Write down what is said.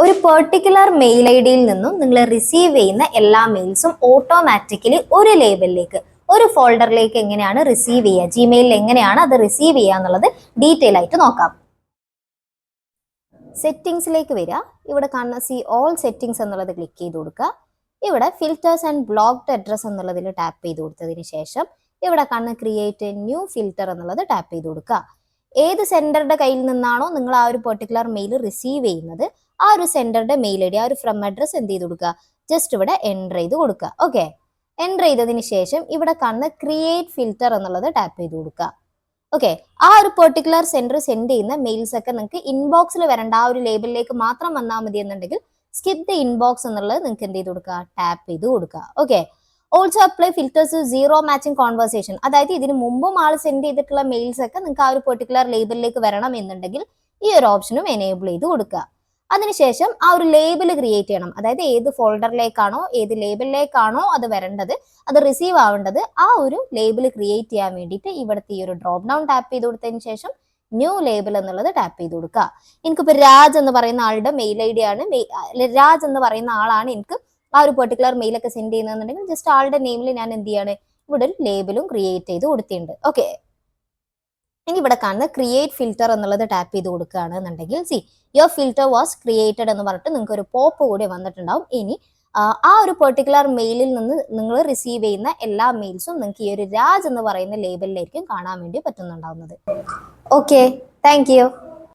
ഒരു particular mail I ഡിയിൽ നിന്നും നിങ്ങൾ റിസീവ് ചെയ്യുന്ന എല്ലാ മെയിൽസും ഓട്ടോമാറ്റിക്കലി ഒരു ലേബലിലേക്ക് ഒരു ഫോൾഡറിലേക്ക് എങ്ങനെയാണ് റിസീവ് ചെയ്യുക, ജിമെയിലിൽ എങ്ങനെയാണ് അത് റിസീവ് ചെയ്യുക എന്നുള്ളത് ഡീറ്റെയിൽ ആയിട്ട് നോക്കാം. സെറ്റിംഗ്സിലേക്ക് വരിക. ഇവിടെ കാണുന്ന സി ഓൾ സെറ്റിംഗ്സ് എന്നുള്ളത് ക്ലിക്ക് ചെയ്ത് കൊടുക്കുക. ഇവിടെ ഫിൽറ്റേഴ്സ് ആൻഡ് ബ്ലോക്ക്ഡ് അഡ്രസ് എന്നുള്ളതിൽ ടാപ്പ് ചെയ്ത് കൊടുത്തതിന് ശേഷം ഇവിടെ കാണുന്ന ക്രിയേറ്റ് എ ന്യൂ ഫിൽറ്റർ എന്നുള്ളത് ടാപ്പ് ചെയ്ത് കൊടുക്കുക. ഏത് സെൻഡറുടെ കയ്യിൽ നിന്നാണോ നിങ്ങൾ ആ ഒരു പെർട്ടിക്കുലർ മെയിൽ റിസീവ് ചെയ്യുന്നത്, ആ ഒരു സെൻഡറുടെ മെയിൽ ഐ ഡി, ആ ഒരു ഫ്രം അഡ്രസ് എന്ത് ചെയ്ത് കൊടുക്കുക, ജസ്റ്റ് ഇവിടെ എൻ്റർ ചെയ്ത് കൊടുക്കുക. ഓക്കെ, എൻ്റർ ചെയ്തതിന് ശേഷം ഇവിടെ കാണുന്ന ക്രിയേറ്റ് ഫിൽറ്റർ എന്നുള്ളത് ടാപ്പ് ചെയ്ത് കൊടുക്കുക. ഓക്കെ, ആ ഒരു പെർട്ടിക്കുലർ സെൻഡർ സെൻഡ് ചെയ്യുന്ന മെയിൽസ് ഒക്കെ നിങ്ങൾക്ക് ഇൻബോക്സിൽ വരേണ്ട ആ ഒരു ലേബലിലേക്ക് മാത്രം വന്നാൽ മതി എന്നുണ്ടെങ്കിൽ സ്കിപ്പ് ദ ഇൻബോക്സ് എന്നുള്ളത് നിങ്ങൾക്ക് എന്ത് ചെയ്ത് കൊടുക്കുക, ടാപ്പ് ചെയ്ത് കൊടുക്കുക. Okay, also apply filters zero matching conversation. അതായത് ഇതിന് മുമ്പും ആൾ സെൻഡ് ചെയ്തിട്ടുള്ള മെയിൽസ് ഒക്കെ നിങ്ങൾക്ക് ആ ഒരു പെർട്ടിക്കുലർ ലേബലിലേക്ക് വരണം എന്നുണ്ടെങ്കിൽ ഈ ഒരു ഓപ്ഷനും എനേബിൾ ചെയ്ത് കൊടുക്കുക. അതിനുശേഷം ആ ഒരു ലേബൽ ക്രിയേറ്റ് ചെയ്യണം. അതായത് ഏത് ഫോൾഡറിലേക്കാണോ ഏത് ലേബലിലേക്കാണോ അത് വരേണ്ടത്, അത് റിസീവ് ആവേണ്ടത്, ആ ഒരു ലേബൽ ക്രിയേറ്റ് ചെയ്യാൻ വേണ്ടിയിട്ട് ഇവിടുത്തെ ഈ ഒരു ഡ്രോപ്പ് ഡൗൺ ടാപ്പ് ചെയ്ത് കൊടുത്തതിന് ശേഷം ന്യൂ ലേബൽ എന്നുള്ളത് ടാപ്പ് ചെയ്ത് കൊടുക്കുക. എനിക്കിപ്പോൾ രാജ് എന്ന് പറയുന്ന ആളുടെ മെയിൽ ഐ ഡി ആണ്, രാജ് എന്ന് പറയുന്ന ആളാണ് എനിക്ക് ആ ഒരു പെർട്ടിക്കുലർ മെയിലൊക്കെ സെൻഡ് ചെയ്യുന്നുണ്ടെങ്കിൽ ജസ്റ്റ് ആളുടെ നെയിമിൽ ഞാൻ എന്ത് ചെയ്യാണ്, ഇവിടെ ഒരു ലേബലും ക്രിയേറ്റ് ചെയ്ത് കൊടുത്തിട്ടുണ്ട്. ഓക്കെ, ഇനി ഇവിടെ കാണുന്ന ക്രിയേറ്റ് ഫിൽറ്റർ എന്നുള്ളത് ടാപ്പ് ചെയ്ത് കൊടുക്കുകയാണെന്നുണ്ടെങ്കിൽ see your filter was created എന്ന് പറഞ്ഞിട്ട് നിങ്ങൾക്ക് ഒരു പോപ്പ് കൂടി വന്നിട്ടുണ്ടാവും. ഇനി ആ ഒരു പെർട്ടിക്കുലർ മെയിലിൽ നിന്ന് നിങ്ങൾ റിസീവ് ചെയ്യുന്ന എല്ലാ മെയിൽസും നിങ്ങൾക്ക് ഈ ഒരു രാജ് എന്ന് പറയുന്ന ലേബലിലായിരിക്കും കാണാൻ വേണ്ടി പറ്റുന്നുണ്ടാവുന്നത്. Okay, thank you.